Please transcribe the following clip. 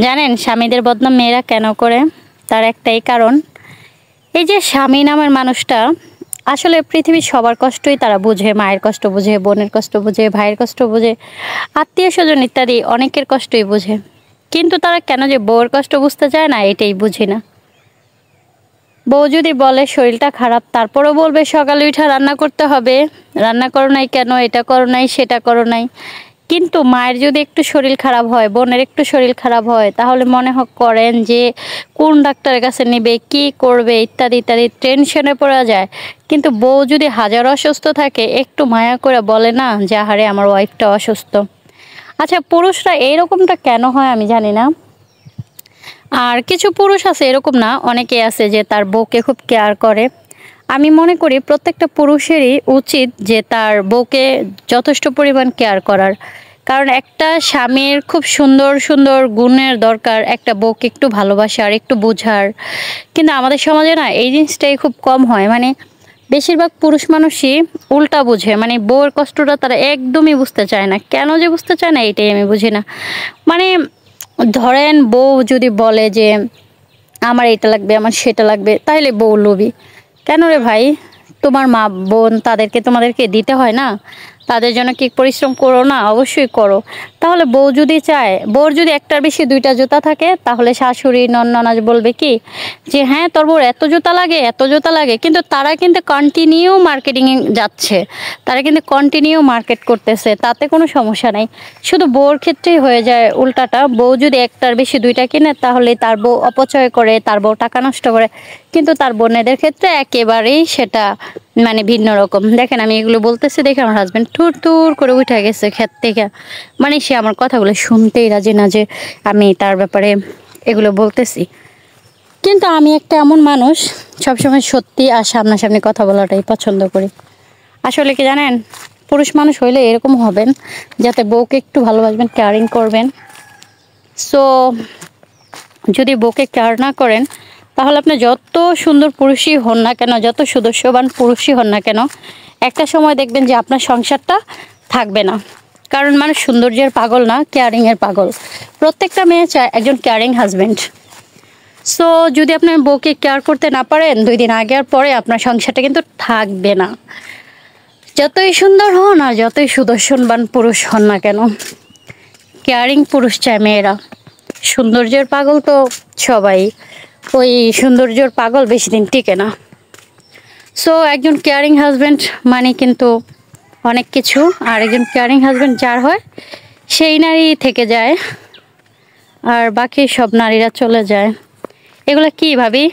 জানেন স্বামীদের বদনাম মেয়েরা কেন করে? তার একটাই কারণ, এই যে স্বামী নামের মানুষটা আসলে পৃথিবীর সবার কষ্টই তারা বুঝে। মায়ের কষ্ট বুঝে, বোনের কষ্ট বুঝে, ভাইয়ের কষ্ট বুঝে, আত্মীয় স্বজন ইত্যাদি অনেকের কষ্টই বুঝে। কিন্তু তারা কেন যে বউয়ের কষ্ট বুঝতে চায় না, এটাই বুঝি না। বউ যদি বলে শরীরটা খারাপ, তারপরও বলবে সকালে উঠে রান্না করতে হবে, রান্না করো নাই কেন, এটা করো নাই, সেটা করো নাই। কিন্তু মায়ের যদি একটু শরীর খারাপ হয়, বোনের একটু শরীর খারাপ হয়, তাহলে মনে করেন যে কোন ডাক্তারের কাছে নেবে, কি করবে, ইত্যাদি ইত্যাদি টেনশনে পড়া যায়। কিন্তু বউ যদি হাজার অসুস্থ থাকে, একটু মায়া করে বলে না যে আহারে আমার ওয়াইফটা অসুস্থ। আচ্ছা, পুরুষরা এইরকমটা কেন হয় আমি জানি না। আর কিছু পুরুষ আছে এরকম না, অনেকে আছে যে তার বউকে খুব কেয়ার করে। আমি মনে করি প্রত্যেকটা পুরুষেরই উচিত যে তার বউকে যথেষ্ট পরিমাণ কেয়ার করার। কারণ একটা স্বামীর খুব সুন্দর সুন্দর গুণের দরকার, একটা বউকে একটু ভালোবাসার, একটু বোঝার। কিন্তু আমাদের সমাজে না এই জিনিসটাই খুব কম হয়। মানে বেশিরভাগ পুরুষ মানুষই উল্টা বুঝে, মানে বউয়ের কষ্টটা তারা একদমই বুঝতে চায় না। কেন যে বুঝতে চায় না এটাই আমি বুঝি না। মানে ধরেন বউ যদি বলে যে আমার এটা লাগবে, আমার সেটা লাগবে, তাইলে বউ লোভী কেন রে ভাই? তোমার মা বোন তাদেরকে তোমাদেরকে দিতে হয় না? তাদের জন্য কি পরিশ্রম করো না? অবশ্যই করো। তাহলে বউ যদি চায়, বউর যদি একটার বেশি দুইটা জুতা থাকে, তাহলে শাশুড়ি ননদ বলবে কি যে হ্যাঁ তোর বউর এত জুতা লাগে, এত জুতা লাগে। কিন্তু তারা কিন্তু কন্টিনিউ মার্কেটিংয়ে যাচ্ছে, তারা কিন্তু কন্টিনিউ মার্কেট করতেছে, তাতে কোনো সমস্যা নাই। শুধু বউর ক্ষেত্রেই হয়ে যায় উল্টাটা। বউ যদি একটার বেশি দুইটা কিনে, তাহলে তার বউ অপচয় করে, তার বউ টাকা নষ্ট করে। কিন্তু তার বোনেদের ক্ষেত্রে একেবারেই সেটা মানে ভিন্ন রকম। দেখেন আমি এগুলো বলতেছি দেখে আমার হাজব্যান্ড টুর টুর করে উঠে গেছে ক্ষেত থেকে। মানে সে আমার কথাগুলো শুনতেই রাজি না যে আমি তার ব্যাপারে এগুলো বলতেছি। কিন্তু আমি একটা এমন মানুষ, সবসময় সত্যি আর সামনাসামনি কথা বলাটাই পছন্দ করি। আসলে কি জানেন, পুরুষ মানুষ হইলে এরকম হবেন, যাতে বউকে একটু ভালোবাসবেন, কেয়ারিং করবেন। সো যদি বউকে কেয়ার না করেন, তাহলে আপনি যত সুন্দর পুরুষই হন না কেন, যত সুদর্শবান পুরুষই হন না কেন, একটা সময় দেখবেন যে আপনার সংসারটা থাকবে না। কারণ মানুষ সৌন্দর্যের পাগল না, কেয়ারিংয়ের পাগল। প্রত্যেকটা মেয়ে চায় একজন কেয়ারিং হাজব্যান্ড। সো যদি আপনার বউকে কেয়ার করতে না পারেন, 2 দিন আগে আর পরে আপনার সংসারটা কিন্তু থাকবে না। যতই সুন্দর হন আর যতই সুদর্শনবান পুরুষ হন না কেন, কেয়ারিং পুরুষ চায় মেয়েরা। সৌন্দর্যের পাগল তো সবাই, ওই সৌন্দর্যের পাগল বেশি দিন টিকে না। সো একজন কেয়ারিং হাজব্যান্ড মানে কিন্তু অনেক কিছু। আর একজন কেয়ারিং হাজব্যান্ড যার হয়, সেই নারী থেকে যায়, আর বাকি সব নারীরা চলে যায়। এগুলো কি ভাবি?